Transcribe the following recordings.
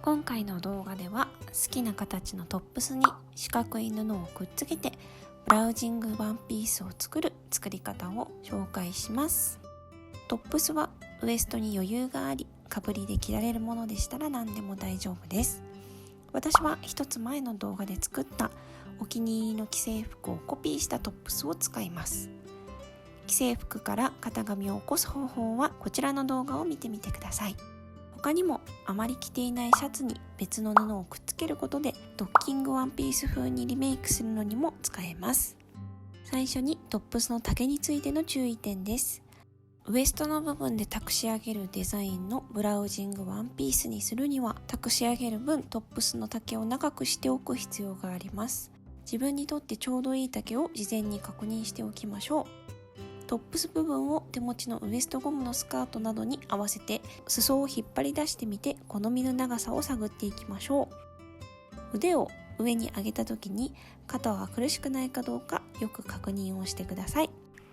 今回の動画では好きな形のトップスに四角い布をくっつけてブラウジングワンピースを作る作り方を紹介します。トップスはウエストに余裕があり、かぶりで着られるものでしたら何でも大丈夫です。私は一つ前の動画で作ったお気に入りの既製服をコピーしたトップスを使います。既製服から型紙を起こす方法はこちらの動画を見てみてください。他にもあまり着ていないシャツに別の布をくっつけることでドッキングワンピース風にリメイクするのにも使えます。最初にトップスの丈についての注意点です。ウエストの部分で託し上げるデザインのブラウジングワンピースにするには託し上げる分トップスの丈を長くしておく必要があります。自分にとってちょうどいい丈を事前に確認しておきましょう。トップス部分を手持ちのウエストゴムのスカートなどに合わせて裾を引っ張り出してみて好みの長さを探っていきましょう。腕を上に上げた時に肩が苦しくないかどうかよく確認をしてください。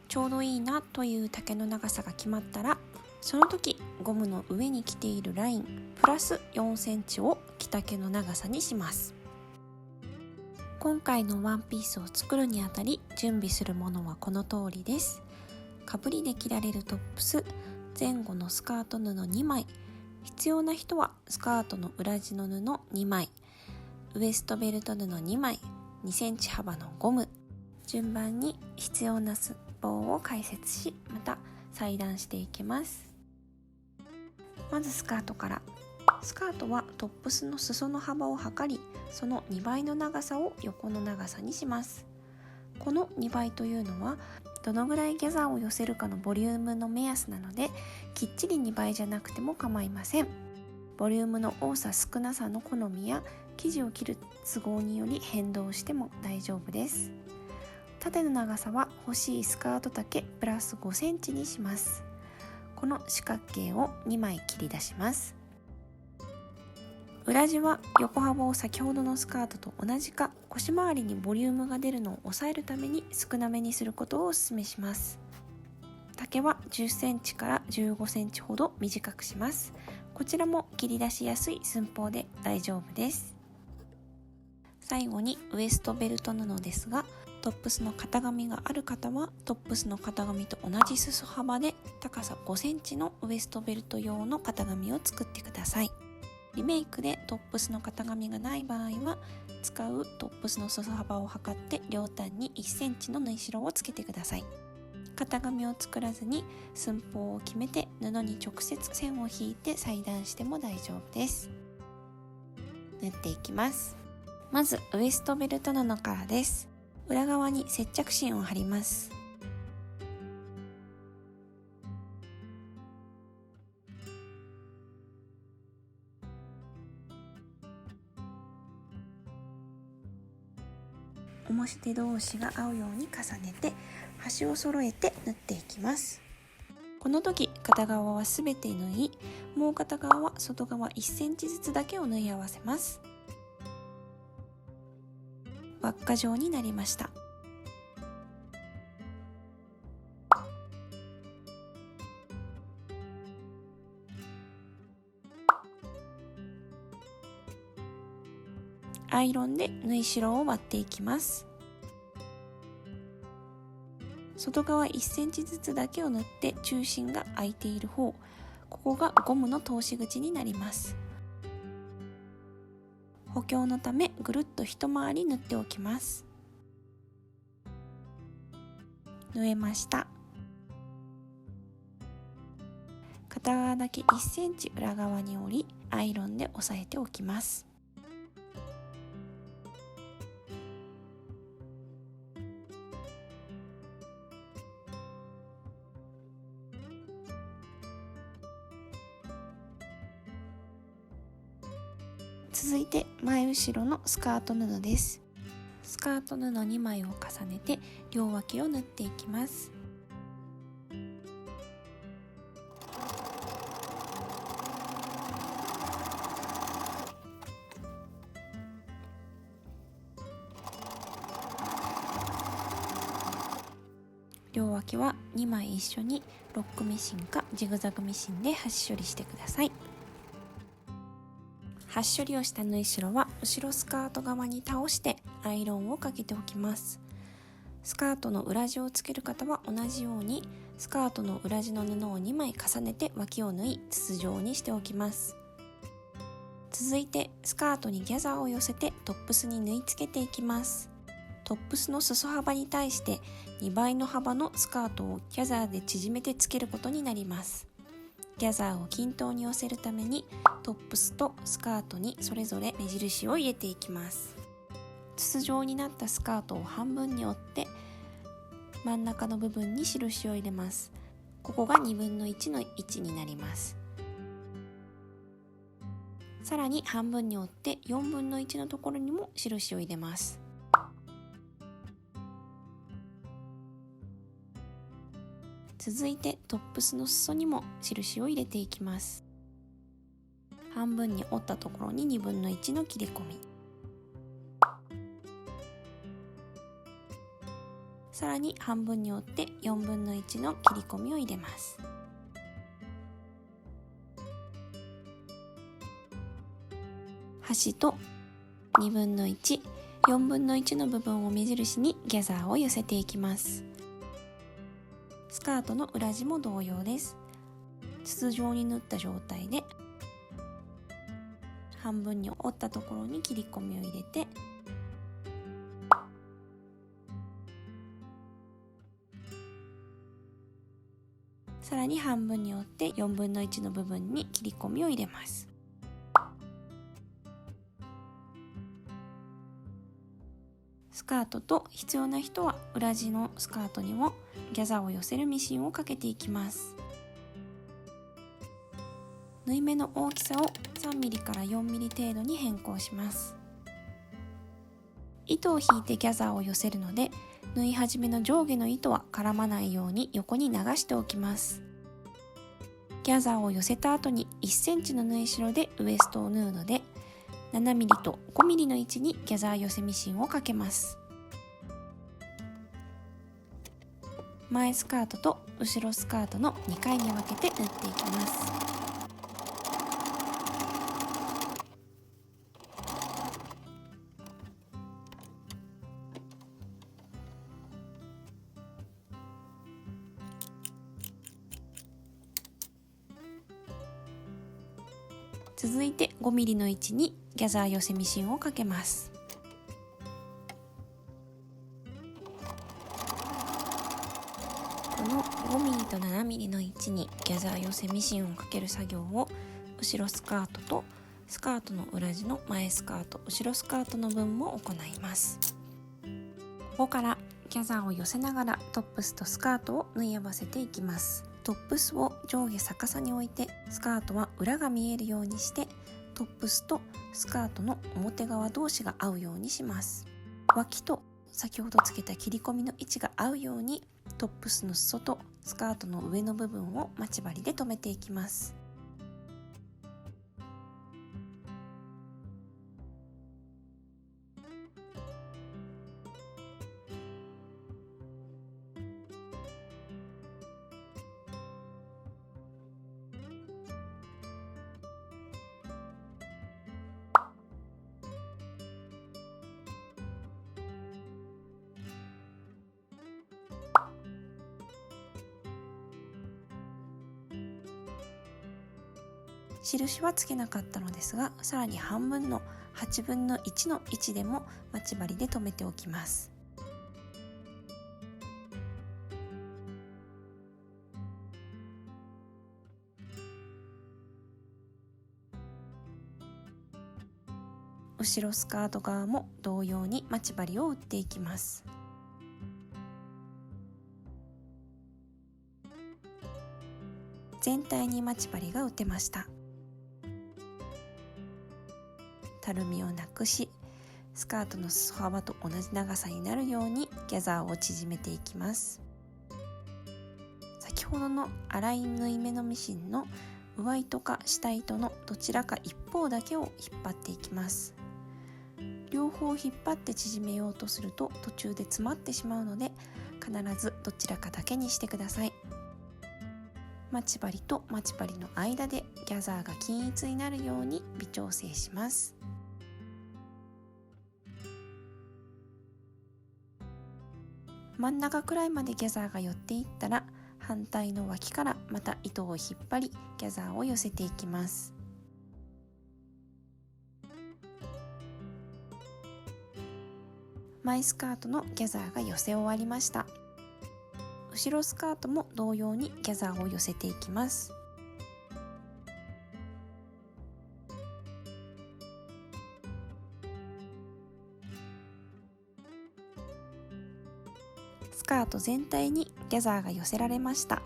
ちょうどいいなという丈の長さが決まったら、その時ゴムの上に着ているラインプラス4センチを着丈の長さにします。今回のワンピースを作るにあたり準備するものはこの通りです。かぶりで着られるトップス、前後のスカート布2枚、必要な人はスカートの裏地の布2枚、ウエストベルト布2枚、2センチ幅のゴム、順番に必要な棒を解説し、また裁断していきます。まずスカートから。スカートはトップスの裾の幅を測り、その2倍の長さを横の長さにします。この2倍というのはどのぐらいギャザーを寄せるかのボリュームの目安なので、きっちり2倍じゃなくても構いません。ボリュームの多さ少なさの好みや生地を切る都合により変動しても大丈夫です。縦の長さは欲しいスカート丈プラス5センチにします。この四角形を2枚切り出します。裏地は横幅を先ほどのスカートと同じか腰回りにボリュームが出るのを抑えるために少なめにすることをお勧めします。丈は10センチから15センチほど短くします。こちらも切り出しやすい寸法で大丈夫です。最後にウエストベルト布ですが、トップスの型紙がある方はトップスの型紙と同じ裾幅で高さ5センチのウエストベルト用の型紙を作ってください。リメイクでトップスの型紙がない場合は使うトップスの裾幅を測って両端に1センチの縫い代をつけてください。型紙を作らずに寸法を決めて布に直接線を引いて裁断しても大丈夫です。縫っていきます。まずウエストベルト布からです。裏側に接着芯を貼ります。表同士が合うように重ねて端を揃えて縫っていきます。この時片側はすべて縫い、もう片側は外側1センチずつだけを縫い合わせます。輪っか状になりました。アイロンで縫い代を割っていきます。外側1センチずつだけを縫って中心が空いている方、ここがゴムの通し口になります。補強のためぐるっと一回り縫っておきます。縫えました。片側だけ1センチ裏側に折りアイロンで押さえておきます。続いて前後ろのスカート布です。スカート布2枚を重ねて両脇を縫っていきます。両脇は2枚一緒にロックミシンかジグザグミシンで端処理してください。端処理をした縫い代は後ろスカート側に倒してアイロンをかけておきます。スカートの裏地をつける方は同じようにスカートの裏地の布を2枚重ねて脇を縫い筒状にしておきます。続いてスカートにギャザーを寄せてトップスに縫い付けていきます。トップスの裾幅に対して2倍の幅のスカートをギャザーで縮めてつけることになります。ギャザーを均等に寄せるためにトップスとスカートにそれぞれ目印を入れていきます。筒状になったスカートを半分に折って真ん中の部分に印を入れます。ここが2分の1の位置になります。さらに半分に折って4分の1のところにも印を入れます。続いてトップスの裾にも印を入れていきます。半分に折ったところに2分の1の切り込み、さらに半分に折って4分の1の切り込みを入れます。端と2分の1、4分の1の部分を目印にギャザーを寄せていきます。スカートの裏地も同様です。筒状に縫った状態で半分に折ったところに切り込みを入れてさらに半分に折って4分の1の部分に切り込みを入れます。スカートと必要な人は裏地のスカートにもギャザーを寄せるミシンをかけていきます。縫い目の大きさを 3mm から 4mm 程度に変更します。糸を引いてギャザーを寄せるので縫い始めの上下の糸は絡まないように横に流しておきます。ギャザーを寄せた後に 1cm の縫い代でウエストを縫うので7mm と 5mm の位置にギャザー寄せミシンをかけます。前スカートと後ろスカートの2回に分けて縫っていきます。続いて 5mm の位置にギャザー寄せミシンをかけます。この 5mm と 7mm の位置にギャザー寄せミシンをかける作業を後ろスカートとスカートの裏地の前スカート、後ろスカートの分も行います。ここからギャザーを寄せながらトップスとスカートを縫い合わせていきます。トップスを上下逆さに置いてスカートは裏が見えるようにしてトップスとスカートの表側同士が合うようにします。脇と先ほどつけた切り込みの位置が合うようにトップスの裾とスカートの上の部分を待ち針で留めていきます。印はつけなかったのですが、さらに半分の8分の1の位置でも待ち針で留めておきます。後ろスカート側も同様に待ち針を打っていきます。全体に待ち針が打てました。たるみをなくし、スカートの裾幅と同じ長さになるようにギャザーを縮めていきます。先ほどの粗い縫い目のミシンの上糸か下糸のどちらか一方だけを引っ張っていきます。両方引っ張って縮めようとすると途中で詰まってしまうので、必ずどちらかだけにしてください。待ち針と待ち針の間でギャザーが均一になるように微調整します。真ん中くらいまでギャザーが寄っていったら、反対の脇からまた糸を引っ張りギャザーを寄せていきます。前スカートのギャザーが寄せ終わりました。後ろスカートも同様にギャザーを寄せていきます。スカート全体にギャザーが寄せられました。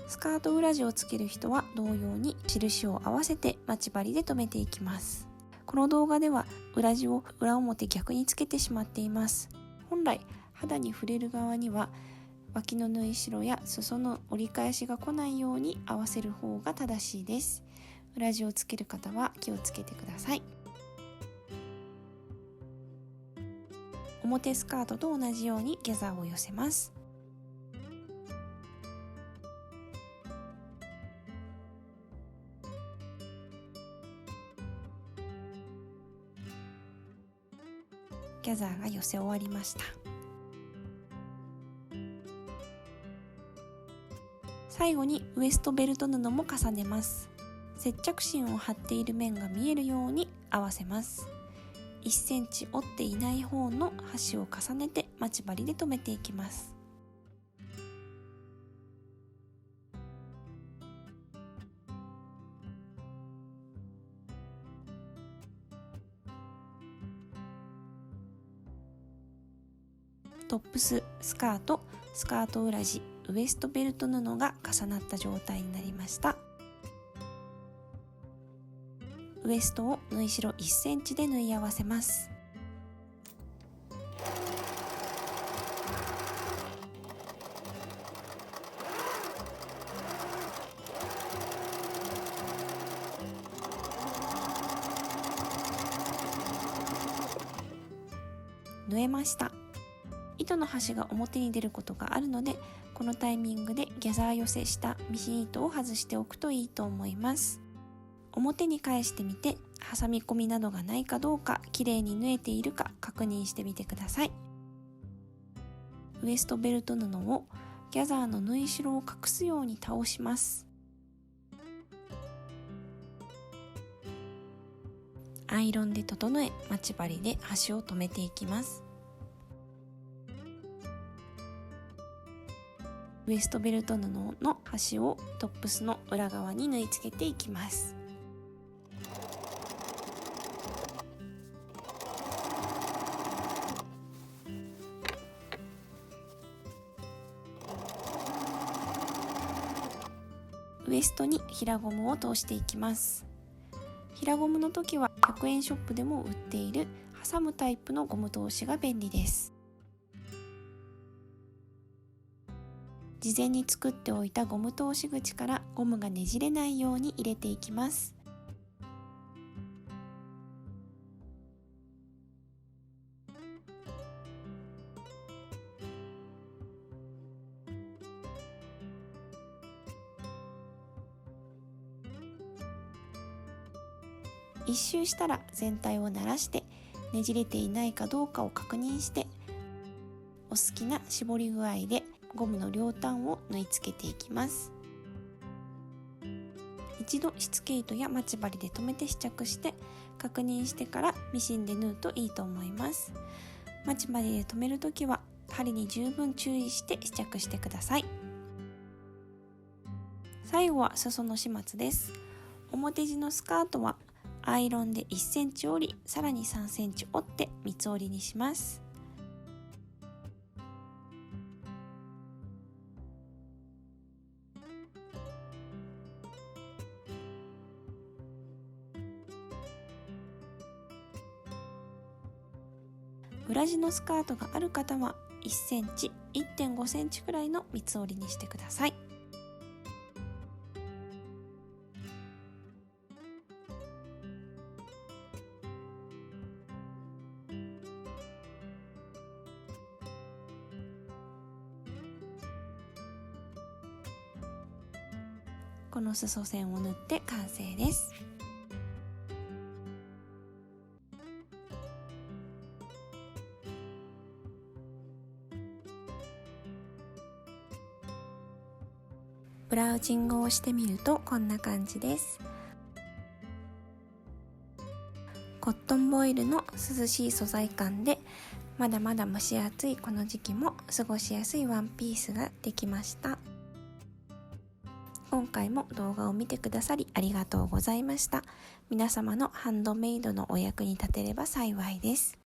スカート裏地をつける人は同様に印を合わせて待ち針で留めていきます。この動画では裏地を裏表逆につけてしまっています。本来肌に触れる側には脇の縫い代や裾の折り返しが来ないように合わせる方が正しいです。裏地をつける方は気をつけてください。表スカートと同じようにギャザーを寄せます。ギャザーが寄せ終わりました。最後にウエストベルト布も重ねます。接着芯を貼っている面が見えるように合わせます。1センチ折っていない方の端を重ねて待ち針で留めていきます。トップス、スカート、スカート裏地、ウエストベルト布が重なった状態になりました。ウエストを縫い代1センチで縫い合わせます。縫えました。糸の端が表に出ることがあるので、このタイミングでギャザー寄せしたミシン糸を外しておくといいと思います。表に返してみて、挟み込みなどがないかどうか、きれいに縫えているか確認してみてください。ウエストベルト布をギャザーの縫い代を隠すように倒します。アイロンで整え、待ち針で端を留めていきます。ウエストベルト布の端をトップスの裏側に縫い付けていきます。ウエストに平ゴムを通していきます。平ゴムの時は100円ショップでも売っている挟むタイプのゴム通しが便利です。事前に作っておいたゴム通し口からゴムがねじれないように入れていきます。一周したら全体をならしてねじれていないかどうかを確認して、お好きな絞り具合でゴムの両端を縫い付けていきます。一度しつけ糸や待ち針で留めて試着して確認してからミシンで縫うといいと思います。待ち針で留めるときは針に十分注意して試着してください。最後は裾の始末です。表地のスカートはアイロンで1センチ折り、さらに3センチ折って三つ折りにします。裏地のスカートがある方は1センチ、1.5 センチくらいの三つ折りにしてください。この裾線を縫って完成です。ブラウジングをしてみるとこんな感じです。コットンボイルの涼しい素材感でまだまだ蒸し暑いこの時期も過ごしやすいワンピースができました。今回も動画を見てくださりありがとうございました。皆様のハンドメイドのお役に立てれば幸いです。